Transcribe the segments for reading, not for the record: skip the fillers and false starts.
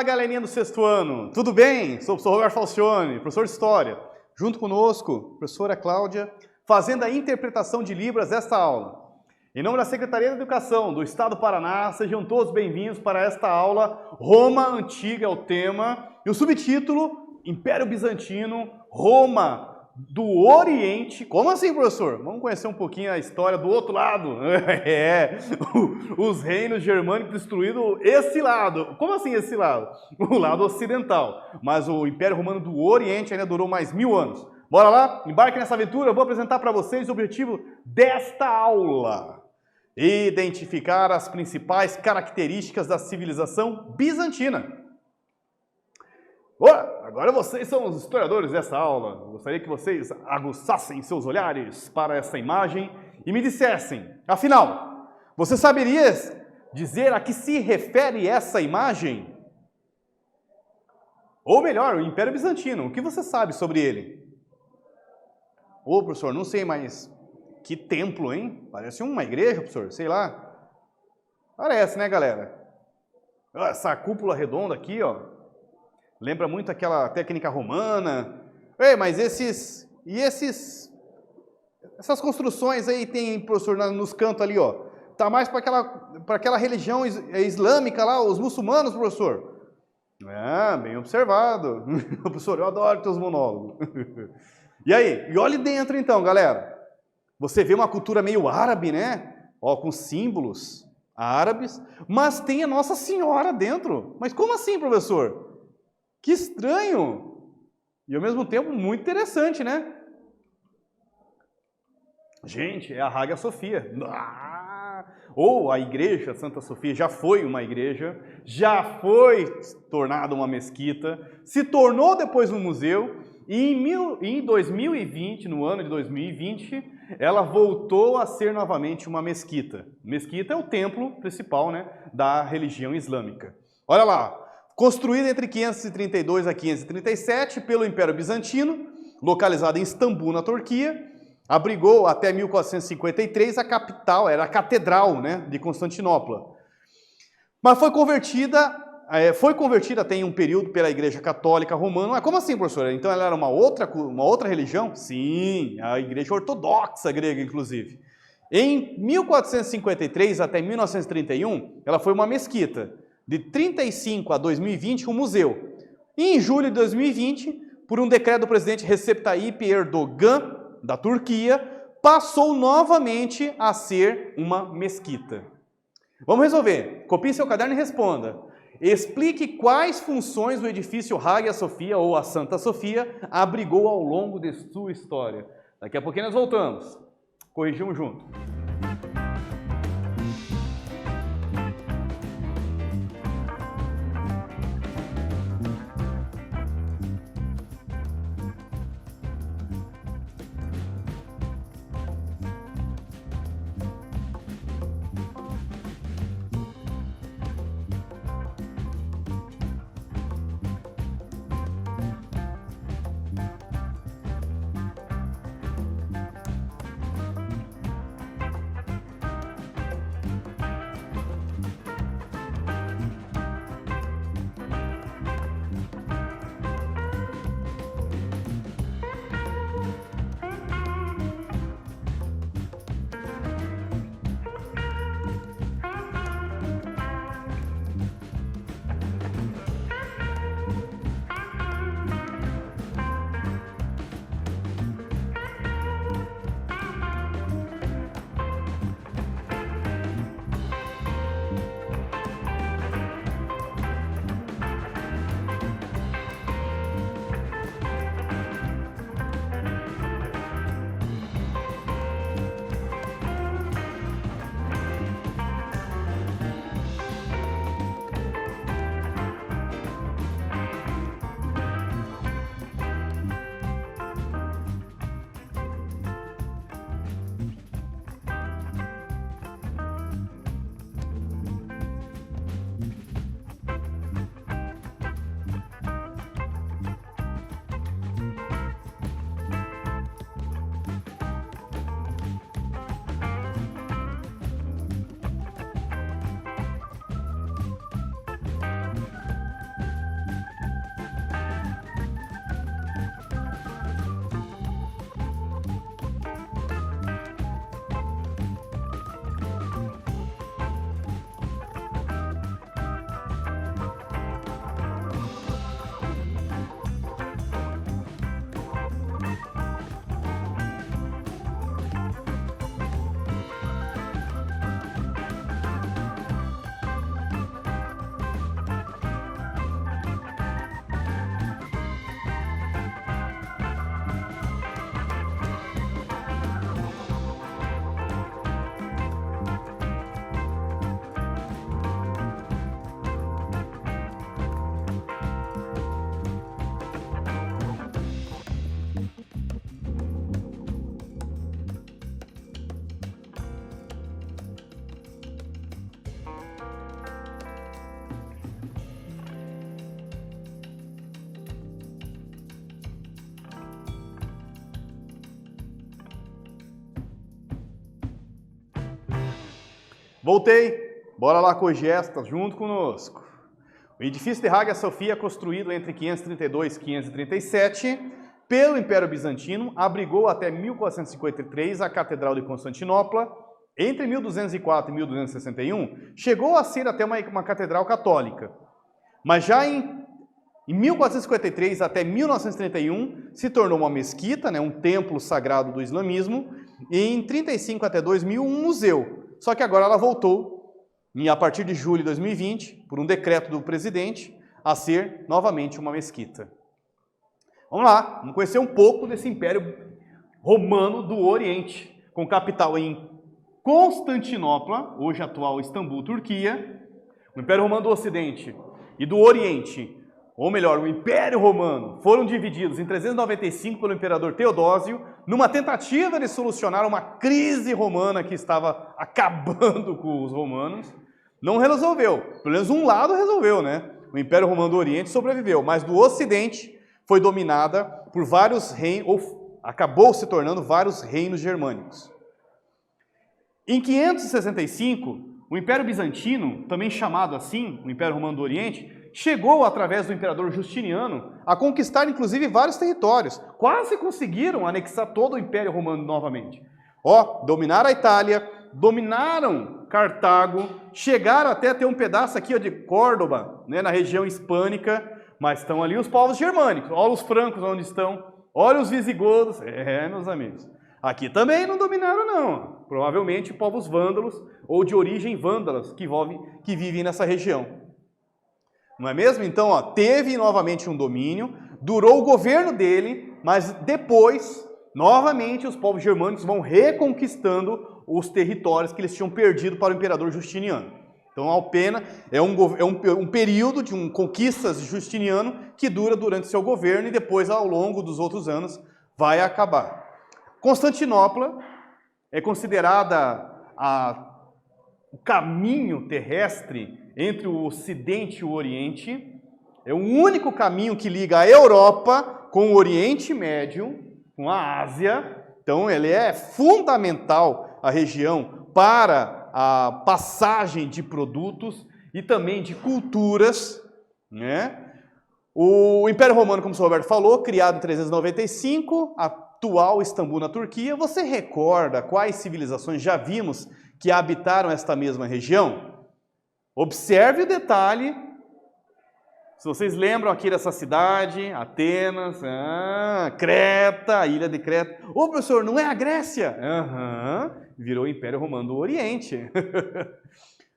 Fala, galerinha do sexto ano, tudo bem? Sou o professor Roberto Falcione, professor de História. Junto conosco, professora Cláudia, fazendo a interpretação de Libras desta aula. Em nome da Secretaria de Educação do Estado do Paraná, sejam todos bem-vindos para esta aula. Roma Antiga é o tema e o subtítulo, Império Bizantino, Roma do Oriente. Como assim, professor? Vamos conhecer um pouquinho a história do outro lado. Os reinos germânicos destruídos, esse lado. Como assim esse lado? O lado ocidental. Mas o Império Romano do Oriente ainda durou mais 1000 anos. Bora lá? Embarque nessa aventura. Eu vou apresentar para vocês o objetivo desta aula. Identificar as principais características da civilização bizantina. Agora vocês são os historiadores dessa aula. Gostaria que vocês aguçassem seus olhares para essa imagem e me dissessem, afinal, você saberia dizer a que se refere essa imagem? Ou melhor, o Império Bizantino, o que você sabe sobre ele? Ô, professor, não sei, mas que templo, hein? Parece uma igreja, professor, sei lá. Parece, né, galera? Essa cúpula redonda aqui, ó. Lembra muito aquela técnica romana. Ei, mas essas construções aí tem, professor, nos cantos ali, ó. Tá mais para aquela religião islâmica lá, os muçulmanos, professor. Ah, bem observado. Professor, eu adoro teus monólogos. E aí? E olhe dentro então, galera. Você vê uma cultura meio árabe, né? Ó, com símbolos árabes, mas tem a Nossa Senhora dentro. Mas como assim, professor? Que estranho! E ao mesmo tempo muito interessante, né? Gente, é a Hagia Sophia. Ou a igreja Santa Sofia já foi uma igreja, já foi tornada uma mesquita, se tornou depois um museu e em 2020, no ano de 2020, ela voltou a ser novamente uma mesquita. Mesquita é o templo principal, né, da religião islâmica. Olha lá. Construída entre 532 a 537 pelo Império Bizantino, localizada em Istambul, na Turquia, abrigou até 1453 a capital, era a Catedral, né, de Constantinopla. Mas foi convertida até em um período pela Igreja Católica Romana. Mas como assim, professora? Então ela era uma outra religião? Sim, a Igreja Ortodoxa grega, inclusive. Em 1453 até 1931, ela foi uma mesquita. De 35 a 2020, um museu. E em julho de 2020, por um decreto do presidente Recep Tayyip Erdogan, da Turquia, passou novamente a ser uma mesquita. Vamos resolver. Copie seu caderno e responda. Explique quais funções o edifício Hagia Sophia, ou a Santa Sofia, abrigou ao longo de sua história. Daqui a pouquinho nós voltamos. Corrigimos junto. Voltei, bora lá com o Gesta, junto conosco. O edifício de Hagia Sophia, construído entre 532 e 537 pelo Império Bizantino, abrigou até 1453 a Catedral de Constantinopla. Entre 1204 e 1261, chegou a ser até uma catedral católica. Mas já em 1453 até 1931 se tornou uma mesquita, né, um templo sagrado do islamismo, e em 35 até 2000 um museu. Só que agora ela voltou, e a partir de julho de 2020, por um decreto do presidente, a ser novamente uma mesquita. Vamos lá, vamos conhecer um pouco desse Império Romano do Oriente, com capital em Constantinopla, hoje atual Istambul, Turquia. O Império Romano do Ocidente e do Oriente, ou melhor, o Império Romano, foram divididos em 395 pelo imperador Teodósio, numa tentativa de solucionar uma crise romana que estava acabando com os romanos. Não resolveu, pelo menos um lado resolveu, né? O Império Romano do Oriente sobreviveu, mas do Ocidente foi dominada por vários reinos, ou acabou se tornando vários reinos germânicos. Em 565, o Império Bizantino, também chamado assim, o Império Romano do Oriente, chegou, através do imperador Justiniano, a conquistar inclusive vários territórios. Quase conseguiram anexar todo o Império Romano novamente. Dominaram a Itália, dominaram Cartago, chegaram até a ter um pedaço aqui de Córdoba, né, na região hispânica, mas estão ali os povos germânicos. Olha os francos onde estão, olha os visigodos, meus amigos. Aqui também não dominaram, não. Provavelmente povos vândalos ou de origem vândalas que vivem nessa região. Não é mesmo? Então, teve novamente um domínio, durou o governo dele, mas depois, novamente, os povos germânicos vão reconquistando os territórios que eles tinham perdido para o imperador Justiniano. Então, a pena é um período de conquistas de Justiniano que dura durante seu governo e depois, ao longo dos outros anos, vai acabar. Constantinopla é considerada o caminho terrestre entre o Ocidente e o Oriente. É o único caminho que liga a Europa com o Oriente Médio, com a Ásia. Então, ele é fundamental, a região, para a passagem de produtos e também de culturas, né? O Império Romano, como o Sr. Roberto falou, criado em 395, atual Istambul, na Turquia. Você recorda quais civilizações já vimos que habitaram esta mesma região? Observe o detalhe. Se vocês lembram aqui dessa cidade, Atenas, Creta, a ilha de Creta. Ô, professor, não é a Grécia? Virou o Império Romano do Oriente.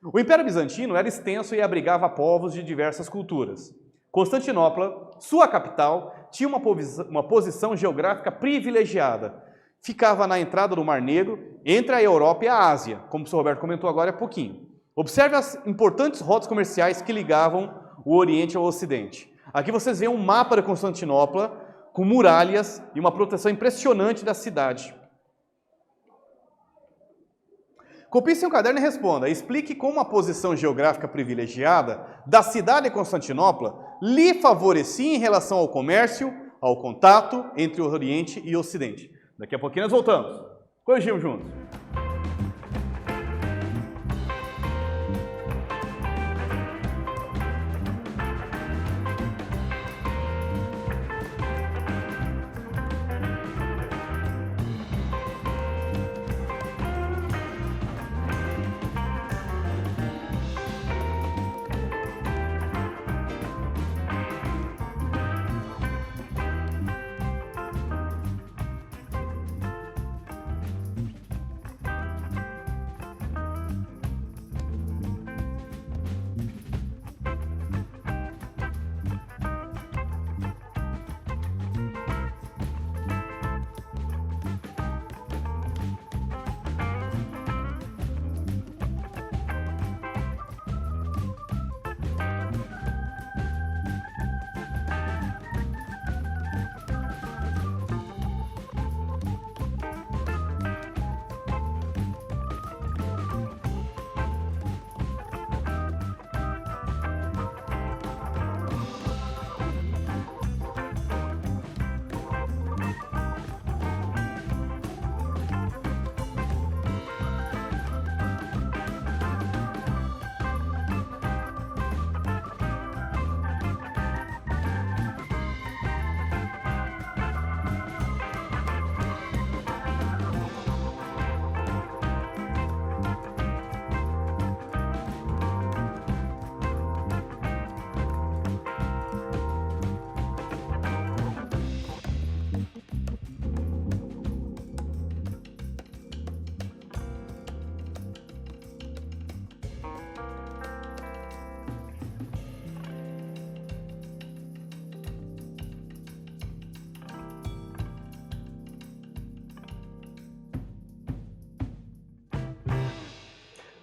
O Império Bizantino era extenso e abrigava povos de diversas culturas. Constantinopla, sua capital, tinha uma posição geográfica privilegiada. Ficava na entrada do Mar Negro, entre a Europa e a Ásia, como o Sr. Roberto comentou agora há pouquinho. Observe as importantes rotas comerciais que ligavam o Oriente ao Ocidente. Aqui vocês veem um mapa de Constantinopla, com muralhas e uma proteção impressionante da cidade. Copie seu caderno e responda. Explique como a posição geográfica privilegiada da cidade de Constantinopla lhe favorecia em relação ao comércio, ao contato entre o Oriente e o Ocidente. Daqui a pouquinho nós voltamos. Corrigimos juntos.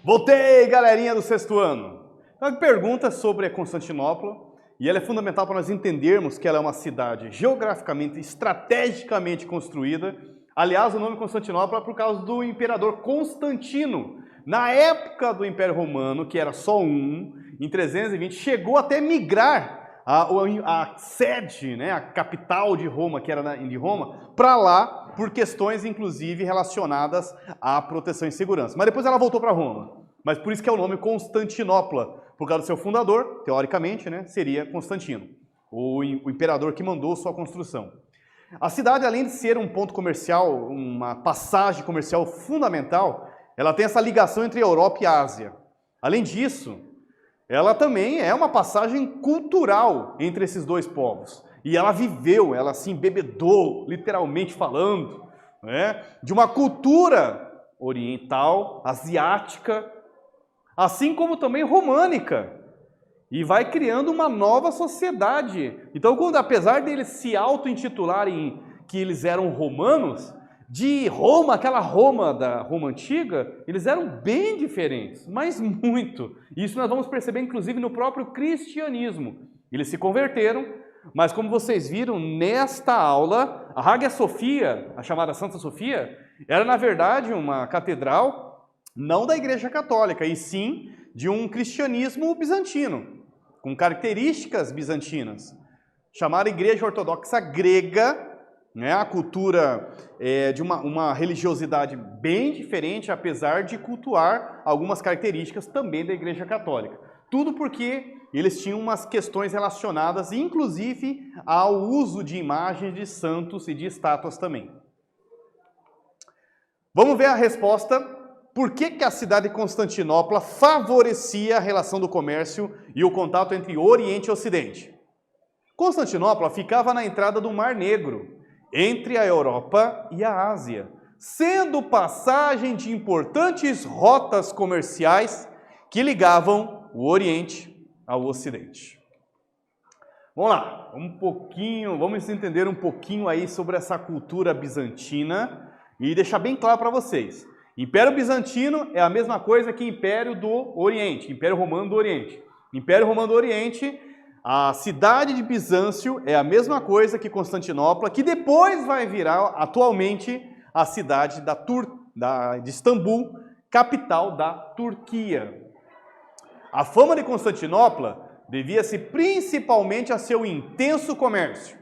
Voltei, galerinha do sexto ano! Então, a pergunta sobre Constantinopla, e ela é fundamental para nós entendermos que ela é uma cidade geograficamente, estrategicamente construída. Aliás, o nome Constantinopla é por causa do imperador Constantino. Na época do Império Romano, que era só um, em 320, chegou até migrar a sede, né, a capital de Roma, que era de Roma, para lá, por questões, inclusive, relacionadas à proteção e segurança. Mas depois ela voltou para Roma. Mas por isso que é o nome Constantinopla, por causa do seu fundador, teoricamente, né, seria Constantino, o imperador que mandou sua construção. A cidade, além de ser um ponto comercial, uma passagem comercial fundamental, ela tem essa ligação entre a Europa e a Ásia. Além disso, ela também é uma passagem cultural entre esses dois povos. E ela viveu, ela se embebedou, literalmente falando, né, de uma cultura oriental, asiática, assim como também românica. E vai criando uma nova sociedade. Então, apesar deles se auto-intitularem que eles eram romanos, de Roma, aquela Roma da Roma Antiga, eles eram bem diferentes, mas muito. Isso nós vamos perceber, inclusive, no próprio cristianismo. Eles se converteram, mas como vocês viram nesta aula, a Hagia Sophia, a chamada Santa Sofia, era, na verdade, uma catedral não da Igreja Católica, e sim de um cristianismo bizantino, com características bizantinas. Chamada Igreja Ortodoxa Grega, né, a cultura de uma religiosidade bem diferente, apesar de cultuar algumas características também da Igreja Católica. Tudo porque eles tinham umas questões relacionadas, inclusive, ao uso de imagens de santos e de estátuas também. Vamos ver a resposta. Por que a cidade de Constantinopla favorecia a relação do comércio e o contato entre Oriente e Ocidente? Constantinopla ficava na entrada do Mar Negro, entre a Europa e a Ásia, sendo passagem de importantes rotas comerciais que ligavam o Oriente ao Ocidente. Vamos lá, vamos entender um pouquinho aí sobre essa cultura bizantina e deixar bem claro para vocês. Império Bizantino é a mesma coisa que Império do Oriente, Império Romano do Oriente. Império Romano do Oriente, a cidade de Bizâncio é a mesma coisa que Constantinopla, que depois vai virar atualmente a cidade de Istambul, capital da Turquia. A fama de Constantinopla devia-se principalmente a seu intenso comércio.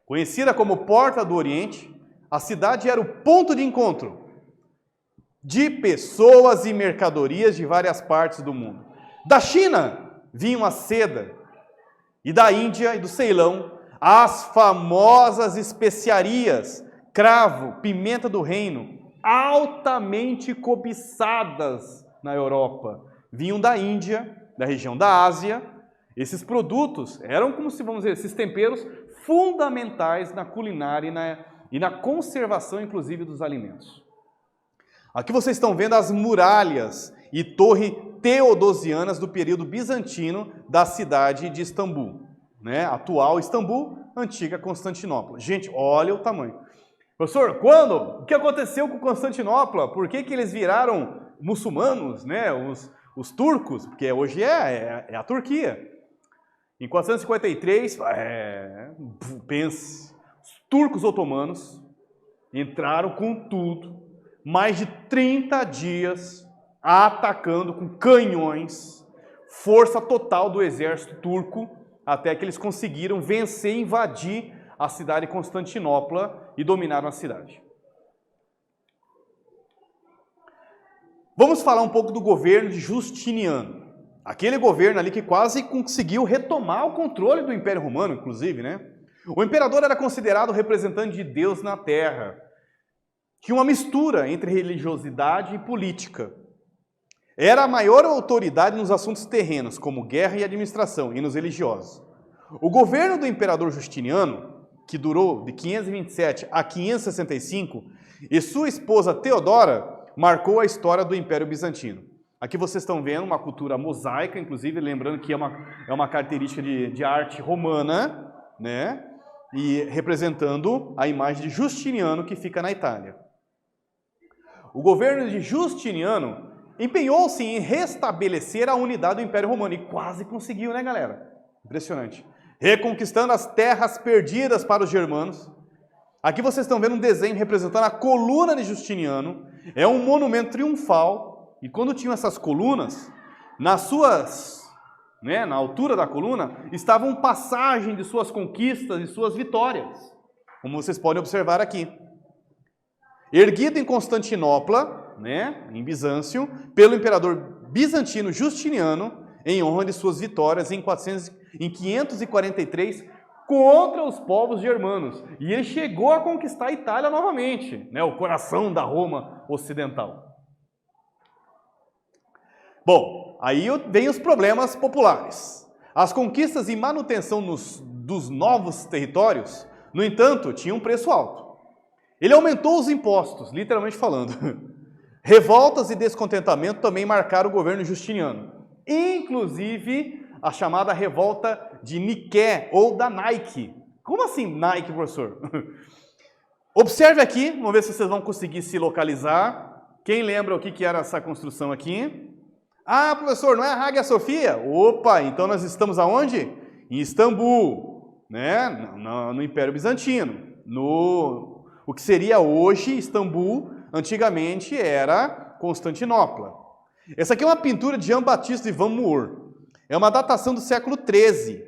Conhecida como Porta do Oriente, a cidade era o ponto de encontro de pessoas e mercadorias de várias partes do mundo. Da China vinham a seda, e da Índia e do Ceilão as famosas especiarias, cravo, pimenta do reino, altamente cobiçadas na Europa. Vinham da Índia, da região da Ásia. Esses produtos eram, como se vamos dizer, esses temperos fundamentais na culinária e na conservação, inclusive, dos alimentos. Aqui vocês estão vendo as muralhas e torre teodosianas do período bizantino da cidade de Istambul, né? Atual Istambul, antiga Constantinopla. Gente, olha o tamanho. Professor, quando? O que aconteceu com Constantinopla? Por que eles viraram muçulmanos, né? Os turcos? Porque hoje é a Turquia. Em 453, pense, os turcos otomanos entraram com tudo, mais de 30 dias atacando com canhões, força total do exército turco, até que eles conseguiram vencer e invadir a cidade de Constantinopla e dominaram a cidade. Vamos falar um pouco do governo de Justiniano. Aquele governo ali que quase conseguiu retomar o controle do Império Romano, inclusive, né? O imperador era considerado o representante de Deus na Terra. Tinha uma mistura entre religiosidade e política. Era a maior autoridade nos assuntos terrenos, como guerra e administração, e nos religiosos. O governo do imperador Justiniano, que durou de 527 a 565, e sua esposa Teodora, marcou a história do Império Bizantino. Aqui vocês estão vendo uma cultura mosaica, inclusive, lembrando que é uma característica de arte romana, né? E representando a imagem de Justiniano, que fica na Itália. O governo de Justiniano empenhou-se em restabelecer a unidade do Império Romano e quase conseguiu, né, galera? Impressionante. Reconquistando as terras perdidas para os germanos. Aqui vocês estão vendo um desenho representando a coluna de Justiniano. É um monumento triunfal. E quando tinham essas colunas, na altura da coluna, estavam passagem de suas conquistas e suas vitórias. Como vocês podem observar aqui. Erguido em Constantinopla, em Bizâncio, pelo imperador bizantino Justiniano, em honra de suas vitórias em 543 contra os povos germanos. E ele chegou a conquistar a Itália novamente, o coração da Roma ocidental. Bom, aí vem os problemas populares. As conquistas e manutenção dos novos territórios, no entanto, tinham um preço alto. Ele aumentou os impostos, literalmente falando. Revoltas e descontentamento também marcaram o governo justiniano. Inclusive, a chamada revolta de Niké, ou da Nike. Como assim Nike, professor? Observe aqui, vamos ver se vocês vão conseguir se localizar. Quem lembra o que era essa construção aqui? Ah, professor, não é a Hagia Sofia? Opa, então nós estamos aonde? Em Istambul, no Império Bizantino. O que seria hoje Istambul, antigamente era Constantinopla. Essa aqui é uma pintura de Jean-Baptiste Van Moor. É uma datação do século XVIII,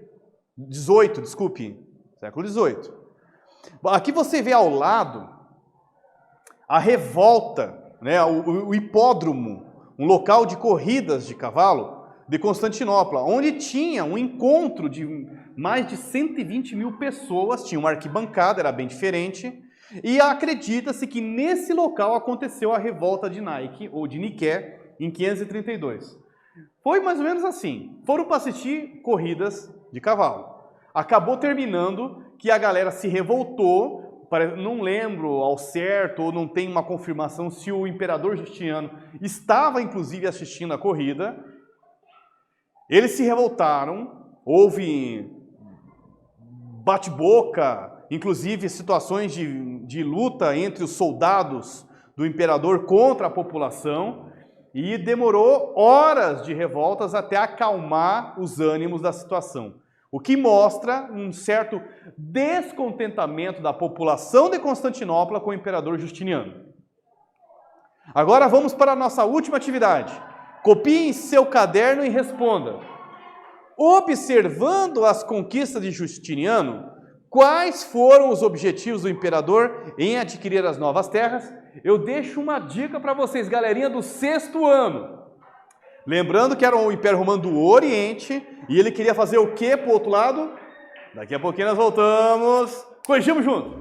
século XVIII. Aqui você vê ao lado a revolta, o hipódromo, um local de corridas de cavalo de Constantinopla, onde tinha um encontro de mais de 120 mil pessoas, tinha uma arquibancada, era bem diferente, e acredita-se que nesse local aconteceu a revolta de Nike, ou de Niké, em 532. Foi mais ou menos assim, foram para assistir corridas de cavalo. Acabou terminando que a galera se revoltou, não lembro ao certo, ou não tem uma confirmação se o imperador Justiniano estava inclusive assistindo a corrida. Eles se revoltaram, houve bate-boca, inclusive situações de luta entre os soldados do imperador contra a população, e demorou horas de revoltas até acalmar os ânimos da situação. O que mostra um certo descontentamento da população de Constantinopla com o imperador Justiniano. Agora vamos para a nossa última atividade. Copie em seu caderno e responda. Observando as conquistas de Justiniano, quais foram os objetivos do imperador em adquirir as novas terras? Eu deixo uma dica para vocês, galerinha do 6º ano. Lembrando que era o Império Romano do Oriente e ele queria fazer o quê para o outro lado? Daqui a pouquinho nós voltamos. Corrigimos junto.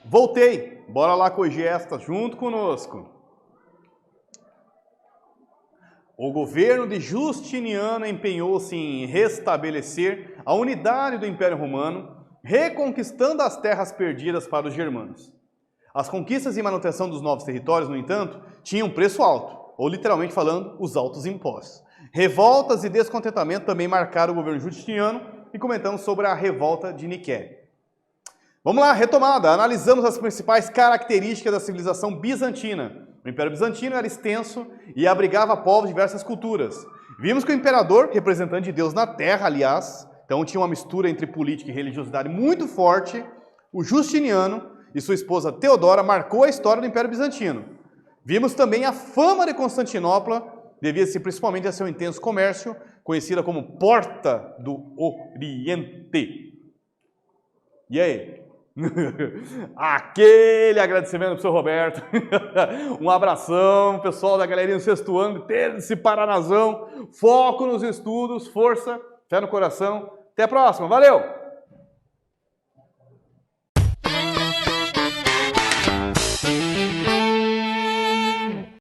Voltei. Bora lá corrigir esta junto conosco. O governo de Justiniano empenhou-se em restabelecer a unidade do Império Romano, reconquistando as terras perdidas para os germanos. As conquistas e manutenção dos novos territórios, no entanto, tinham preço alto, ou literalmente falando, os altos impostos. Revoltas e descontentamento também marcaram o governo Justiniano e comentamos sobre a revolta de Niquéia. Vamos lá, retomada. Analisamos as principais características da civilização bizantina. O Império Bizantino era extenso e abrigava povos de diversas culturas. Vimos que o imperador, representante de Deus na terra, aliás, então tinha uma mistura entre política e religiosidade muito forte. O Justiniano e sua esposa Teodora marcou a história do Império Bizantino. Vimos também a fama de Constantinopla, devia-se principalmente a seu intenso comércio, conhecida como Porta do Oriente. E aí? Aquele agradecimento pro seu Roberto. Um abração, pessoal da galerinha do sexto ano, esse Paranazão. Foco nos estudos, força, fé no coração. Até a próxima, valeu!